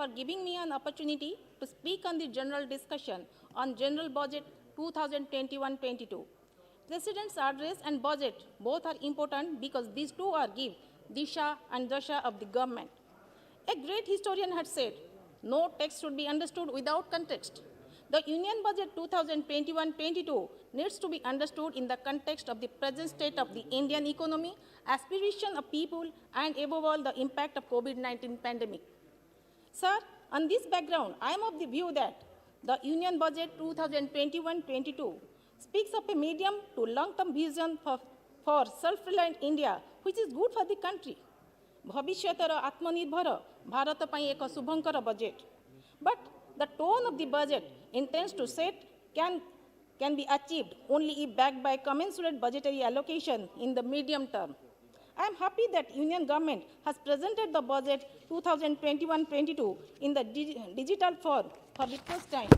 for giving me an opportunity to speak on the general discussion on General Budget 2021-22. President's address and budget both are important because these two are give disha and dasha of the government. A great historian had said, no text should be understood without context. The Union Budget 2021-22 needs to be understood in the context of the present state of the Indian economy, aspiration of people, and above all, the impact of COVID-19 pandemic. Sir, on this background, I am of the view that the Union Budget 2021-22 speaks of a medium to long-term vision for self-reliant India, which is good for the country. भविष्यतर आत्मनिर्भर भारत ପାଇଁ ଏକ ଶୁଭଙ୍କର budget. But the tone of the budget intends to set can be achieved only if backed by commensurate budgetary allocation in the medium term. I am happy that Union Government has presented the budget 2021-22 in the digital form for the first time.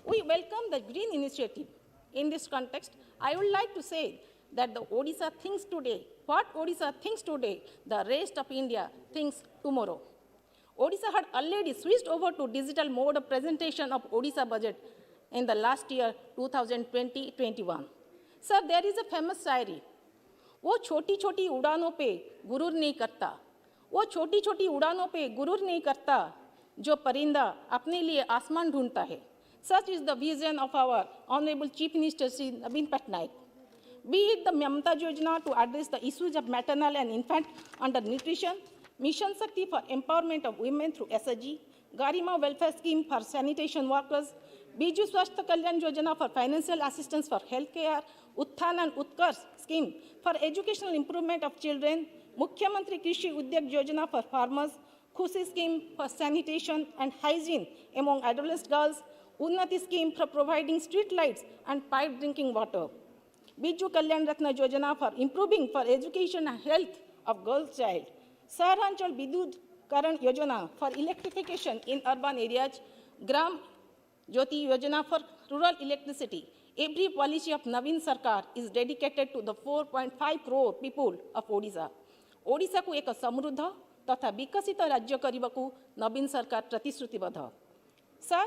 We welcome the Green Initiative. In this context, I would like to say that the Odisha thinks today. What Odisha thinks today, the rest of India thinks tomorrow. Odisha had already switched over to digital mode of presentation of Odisha budget in the last year 2020-21. Sir, there is a famous शायरी, वो छोटी छोटी उड़ानों पे गुरूर नहीं करता, वो छोटी छोटी उड़ानों पे गुरूर नहीं करता, जो परिंदा अपने लिए आसमान ढूंढता है. Such is the vision of our Honorable Chief Minister Shri Naveen Patnaik. Be it the Mamata Yojana to address the issues of maternal and infant undernutrition, Mission Shakti for empowerment of women through SSG, Garima Welfare Scheme for sanitation workers, Biju Swasthya Kalyan Yojana for financial assistance for healthcare, Utthan and Utkarsh Scheme for educational improvement of children, Mukhyamantri Krishi Udyog Yojana for farmers, Khushi Scheme for sanitation and hygiene among adolescent girls, Unnati Scheme for providing street lights and piped drinking water, Biju Kalyan Ratna Yojana for improving for education and health of girls' child, Saharanchal Bidut Karan Yojana for electrification in urban areas, Gram Jyoti Yojana for rural electricity. Every policy of Naveen Sarkar is dedicated to the 4.5 crore people of Odisha. Odisha को एक समृद्ध तथा विकसित राज्य करने नवीन सरकार प्रतिश्रुतिबद्ध. Sir,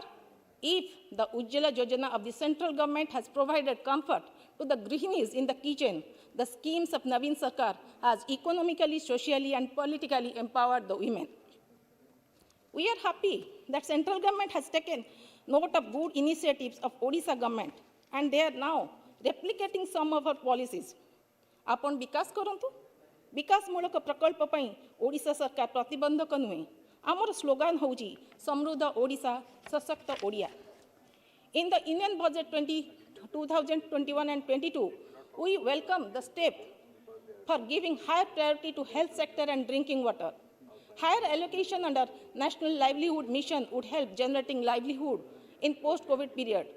if the Ujjwala Yojana of the central government has provided comfort to the gृहिणीज in the kitchen, the schemes of Naveen Sarkar has economically, socially, and politically empowered the women. We are happy that central government has taken note of good initiatives of Odisha government, and they are now replicating some of our policies. आपण विकास करंतु, विकासमूलक प्रकल्प ପାଇଁ ओडिशा सरकार प्रतिबंधक नुहे. आमर slogan होउची समृद्ध ओडिशा सशक्त Odia. In the Union Budget 2021 and 22, we welcome the step for giving higher priority to health sector and drinking water. Higher allocation under National Livelihood Mission would help generating livelihood in post-COVID period.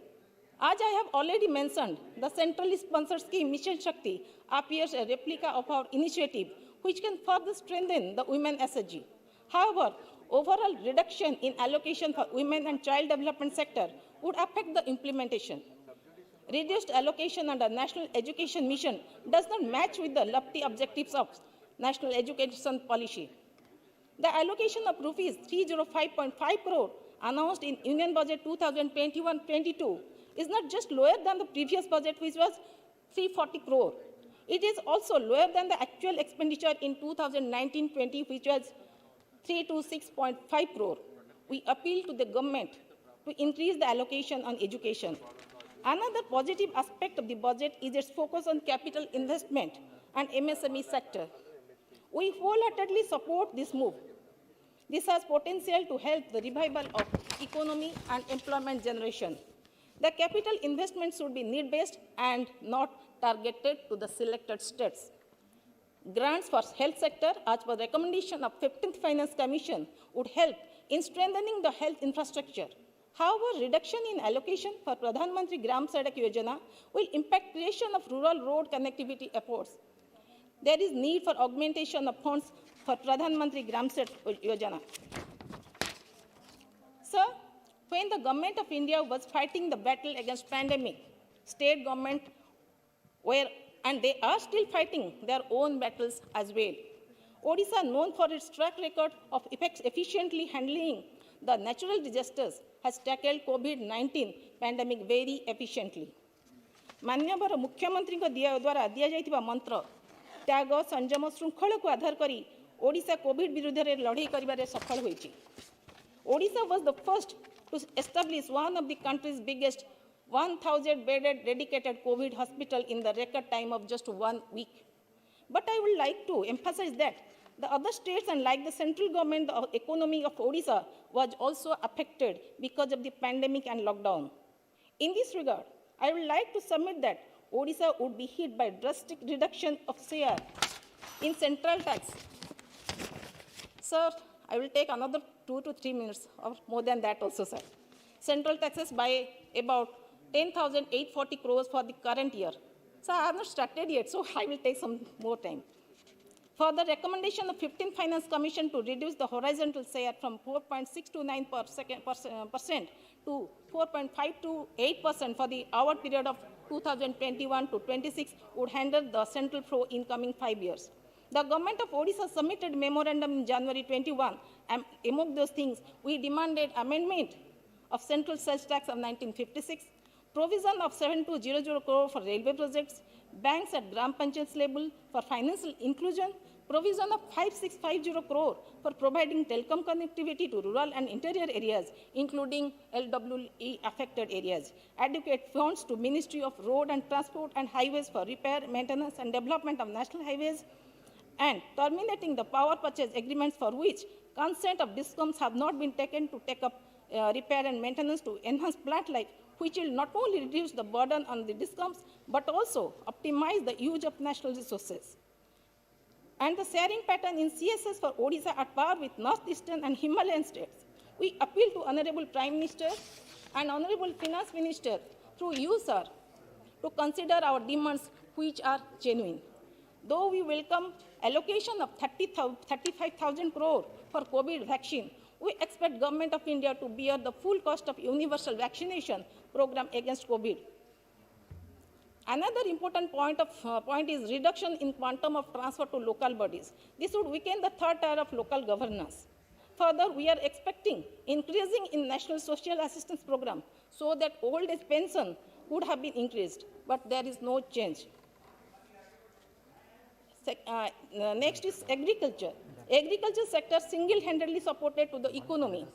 As I have already mentioned, the centrally sponsored scheme Mission Shakti appears a replica of our initiative, which can further strengthen the women SSG. However, overall reduction in allocation for women and child development sector would affect the implementation. Reduced allocation under National Education Mission does not match with the lofty objectives of National Education Policy. The allocation of rupees 305.5 crore announced in Union Budget 2021-22 is not just lower than the previous budget, which was 340 crore. It is also lower than the actual expenditure in 2019-20, which was 326.5 crore. We appeal to the government to increase the allocation on education. Another positive aspect of the budget is its focus on capital investment and MSME sector. We wholeheartedly support this move. This has potential to help the revival of economy and employment generation. The capital investment should be need-based and not targeted to the selected states. Grants for health sector, as per recommendation of 15th Finance Commission, would help in strengthening the health infrastructure. However, reduction in allocation for Pradhan Mantri Gram Sadak Yojana will impact creation of rural road connectivity efforts. There is need for augmentation of funds for Pradhan Mantri Gram Sadak Yojana. Sir, when the government of India was fighting the battle against pandemic, state government were, and they are still fighting their own battles as well. Odisha, known for its track record of efficiently handling the natural disasters, has tackled COVID-19 pandemic very efficiently. मान्यवर मुख्यमंत्री द्वारा दि जाइथिबा मंत्र त्याग संयम श्रृंखला को आधार करी Odisha Covid विरुद्ध रे लड़ाई करिबारे सफल होईछि. Odisha was the first to establish one of the country's biggest 1,000 bedded dedicated COVID hospital in the record time of just 1 week. But I would like to emphasize that the other states, and like the central government, the economy of Odisha was also affected because of the pandemic and lockdown. In this regard, I would like to submit that Odisha would be hit by drastic reduction of share in central tax. Sir, I will take another 2 to 3 minutes or more than that also, sir. Central taxes by about 10,840 crores for the current year. So I have not started yet, so I will take some more time. For the recommendation of 15th Finance Commission to reduce the horizontal share from 4.629% to 4.528% for the hour period of 2021 to 26 would handle the central flow in coming 5 years. The government of Odisha submitted memorandum in January 21, and among those things, we demanded amendment of central sales tax of 1956, provision of 7200 crore for railway projects, banks at Gram Panchayat level for financial inclusion, provision of 5650 crore for providing telecom connectivity to rural and interior areas, including LWE affected areas, adequate funds to Ministry of Road and Transport and Highways for repair, maintenance and development of national highways, and terminating the power purchase agreements for which consent of DISCOMs have not been taken to take up repair and maintenance to enhance plant life, which will not only reduce the burden on the DISCOMs, but also optimize the use of national resources. And the sharing pattern in CSS for Odisha at par with northeastern and Himalayan states. We appeal to Honorable Prime Minister and Honorable Finance Minister through you, sir, to consider our demands which are genuine. Though we welcome allocation of 35,000 crore for COVID vaccine, we expect Government of India to bear the full cost of universal vaccination program against COVID. Another important point is reduction in quantum of transfer to local bodies. This would weaken the third tier of local governance. Further, we are expecting increasing in National Social Assistance Program so that old age pension would have been increased, but there is no change. Next is agriculture. Agriculture sector single-handedly supported to the economy,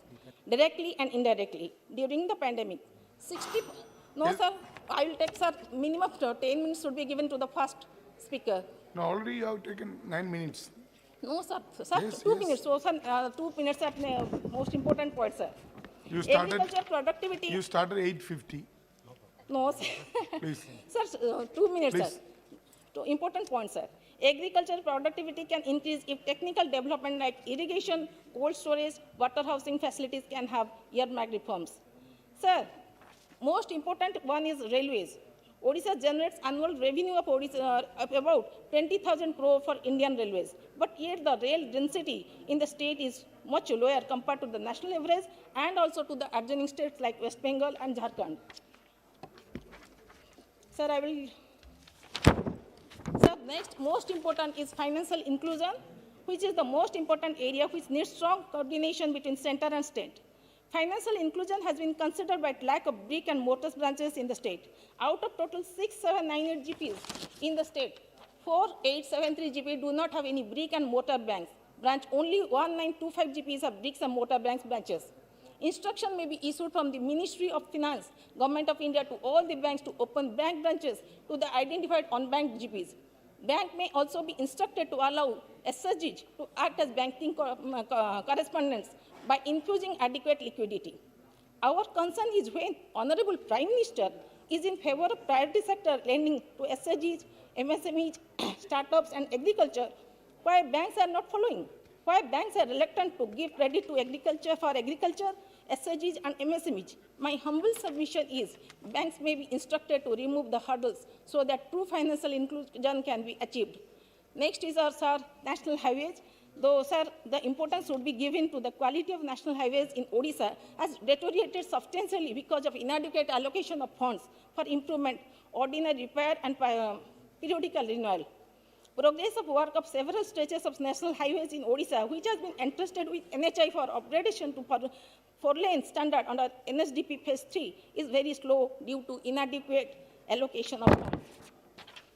directly and indirectly, during the pandemic. No, sir, I will take, sir, minimum 10 minutes should be given to the first speaker. No, already you have taken 9 minutes. No, sir, Yes, 2 yes. minutes. So, sir, 2 minutes are most important point, sir. You started, Agriculture productivity. you started 8:50. No, sir. Please. Sir, 2 minutes, Please. sir. Two important points, sir. Agricultural productivity can increase if technical development like irrigation, cold storage, water housing facilities can have earmarked reforms. Sir, most important one is railways. Odisha generates annual revenue of about 20,000 crore for Indian railways, but yet the rail density in the state is much lower compared to the national average and also to the adjoining states like West Bengal and Jharkhand. Sir, Sir, next most important is financial inclusion, which is the most important area which needs strong coordination between center and state. Financial inclusion has been considered by lack of brick and mortar branches in the state. Out of total 6798 GPs in the state, 4873 GP do not have any brick and mortar banks. Branch only 1925 GPs have bricks and mortar banks branches. Instruction may be issued from the Ministry of Finance, Government of India to all the banks to open bank branches to the identified unbanked GPs. Bank may also be instructed to allow SSGs to act as banking correspondents by infusing adequate liquidity. Our concern is when Honorable Prime Minister is in favor of priority sector lending to SSGs, MSMEs, startups and agriculture, why banks are not following? Why banks are reluctant to give credit to agriculture for agriculture, SSGs and MSMEs? My humble submission is banks may be instructed to remove the hurdles so that true financial inclusion can be achieved. Next is our, sir, national highways. Though, sir, the importance would be given to the quality of national highways in Odisha has deteriorated substantially because of inadequate allocation of funds for improvement, ordinary repair and periodical renewal. Progress of work of several stretches of national highways in Odisha, which has been entrusted with NHI for upgradation to four-lane standard under NSDP Phase 3, is very slow due to inadequate allocation of funds.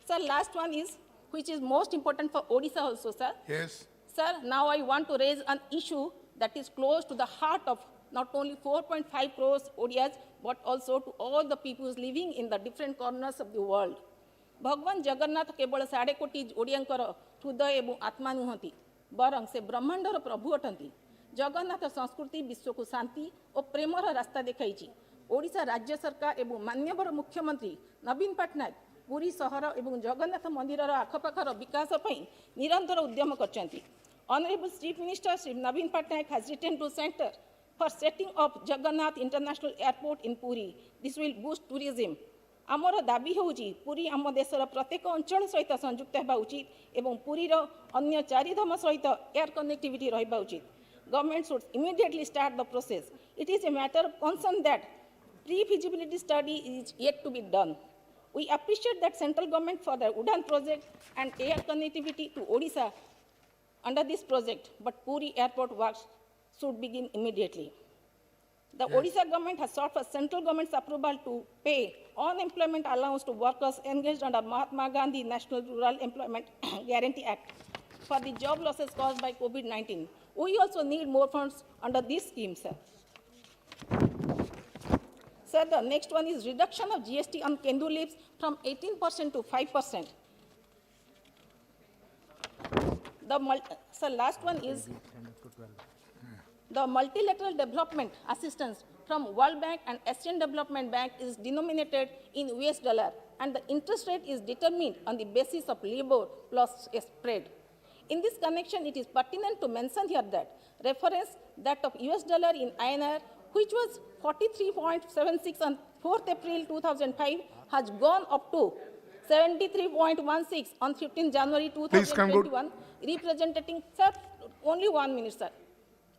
Sir, last one is, which is most important for Odisha also, sir. Yes. Sir, now I want to raise an issue that is close to the heart of not only 4.5 crores Odias, but also to all the peoples living in the different corners of the world. भगवान जगन्नाथ केवल 1.5 कोटी ओडियांकर हृदय एवं आत्मा नुहति बरं से ब्रह्मांडर प्रभु अटंती। जगन्नाथ संस्कृति विश्व को शांति और प्रेमर रास्ता देखाई। ओडिशा राज्य सरकार एवं माननीय मुख्यमंत्री नवीन पट्टनायक पुरी सहर एवं जगन्नाथ मंदिर आखपाखर विकास निरंतर उद्यम करछंती। Honorable Chief Minister Shri Naveen Patnaik has written to Center for setting up Jagannath International Airport in Puri. This will boost tourism. आमर दाबी होउची पुरी आम देशर प्रत्येक अंचल सहित संयुक्त हेबा उचित एवं पुरीर अन्य चारिधाम सहित एयर कनेक्टिविटी रहिबा उचित. Government should immediately start the process. It is a matter of concern that pre-feasibility study is yet to be done. We appreciate that central government for the Udan project and air connectivity to Odisha under this project, but Puri airport works should begin immediately. The Odisha government has sought for central government's approval to pay unemployment allowance to workers engaged under Mahatma Gandhi National Rural Employment Guarantee Act for the job losses caused by COVID-19. We also need more funds under this scheme, sir. Sir, the next one is reduction of GST on kendu leaves from 18% to 5%. Sir, last one is the multilateral development assistance from World Bank and Asian Development Bank is denominated in US dollar, and the interest rate is determined on the basis of LIBOR plus a spread. In this connection, it is pertinent to mention here that reference that of US dollar in INR, which was 43.76 on 4th April 2005, has gone up to 73.16 on 15 January Please conclude. 2021, representing, sir, only 1 minute, sir.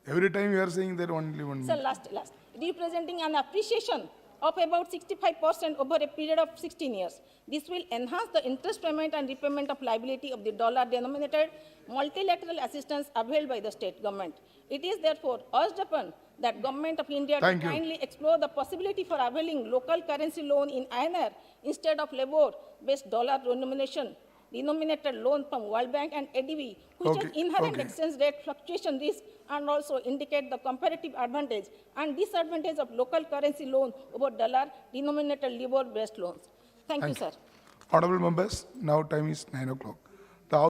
Every time you are saying that only 1 Sir, minute. last, representing an appreciation of about 65% over a period of 16 years. This will enhance the interest payment and repayment of liability of the dollar-denominated multilateral assistance availed by the state government. It is therefore urged upon that Government of India Thank to you. kindly explore the possibility for availing local currency loan in INR instead of LIBOR-based dollar-denominated loan from World Bank and ADB, which has Okay, inherent okay. exchange rate fluctuation risk and also indicate the comparative advantage and disadvantage of local currency loan over dollar-denominated LIBOR-based loans. Thank you, sir. Honorable members, now time is 9 o'clock.